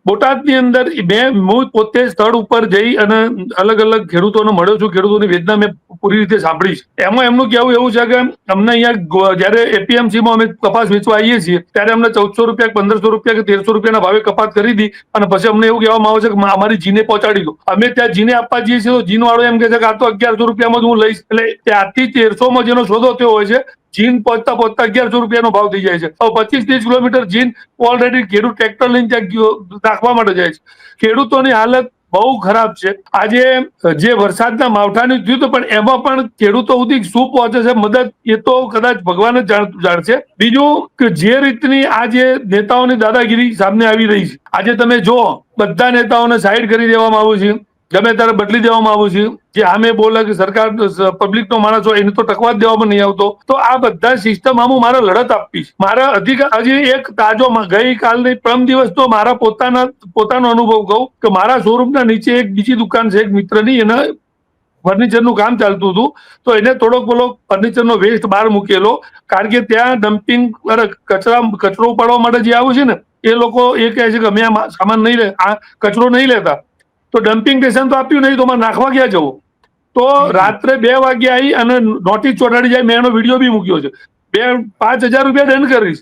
બોટાદની અંદર હું પોતે સ્થળ ઉપર જઈ અને અલગ અલગ ખેડૂતોને મળ્યો છું, ખેડૂતોની વેદના મેં પૂરી રીતે સાંભળી છે. એમાં એમનું કહેવું એવું છે કે અમને અહીંયા જયારે એપીએમસીમાં અમે કપાસ વેચવા આવીએ છીએ ત્યારે અમને 1400 રૂપિયા, 1500 રૂપિયા કે 1300 રૂપિયાના ભાવે કપાસ ખરીદી અને પછી અમને એવું કહેવામાં આવે છે કે અમારી જીને પહોંચાડી દો. અમે ત્યાં જીને આપવા જઈએ છીએ તો જીન વાળો એમ કે છે કે આ તો 1100 રૂપિયામાં જ હું લઈશ. એટલે ત્યાંથી 1300માં જેનો સોદો થયો હોય છે, જીન પહોંચતા 1100 રૂપિયાનો ભાવ થઈ જાય છે. હવે 25-30 કિલોમીટર જીન ઓલરેડી ખેડૂત ટ્રેક્ટર લઈને ત્યાં નાખવા માટે જાય છે. ખેડૂતોની હાલત બહુ ખરાબ છે. આજે જે વરસાદના માવઠાની થયું હતું પણ એમાં પણ ખેડૂતો સુધી શું પહોંચે છે મદદ, એ તો કદાચ ભગવાન જ જાણશે. બીજું કે જે રીતની આ જે નેતાઓની દાદાગીરી સામે આવી રહી છે, આજે તમે જો બધા નેતાઓને સાઈડ કરી દેવામાં આવ્યું છે, ગમે ત્યારે બદલી દેવામાં આવ્યું છે. જે આમે બોલે કે સરકાર પબ્લિક નો માણસ હોય એને તો ટકવા જ દેવામાં નહીં આવતો. તો આ બધા સિસ્ટમ આમ મારે લડત આપવી છે. મારા અધિકાર હજી એક તાજો ગઈકાલની પરમ દિવસ તો મારા પોતાનો અનુભવ કહું કે મારા શોરૂમના નીચે એક બીજી દુકાન છે એક મિત્રની, એને ફર્નિચરનું કામ ચાલતું હતું. તો એને થોડોક બોલો ફર્નિચરનો વેસ્ટ બહાર મૂકેલો, કારણ કે ત્યાં ડમ્પિંગ કચરો ઉપાડવા માટે જે આવ્યું છે ને એ લોકો એ કહે છે કે અમે આ સામાન નહીં લે, આ કચરો નહીં લેતા. તો ડમ્પિંગ સ્ટેશન તો આપ્યું નહીં, તો મારે નાખવા ક્યાં જવું? તો રાત્રે 2 વાગે આવી અને નોટિસ ચોંટાડી જાય. મેં એનો વિડીયો બી મૂક્યો છે. 5,000 રૂપિયા દંડ કરીશ.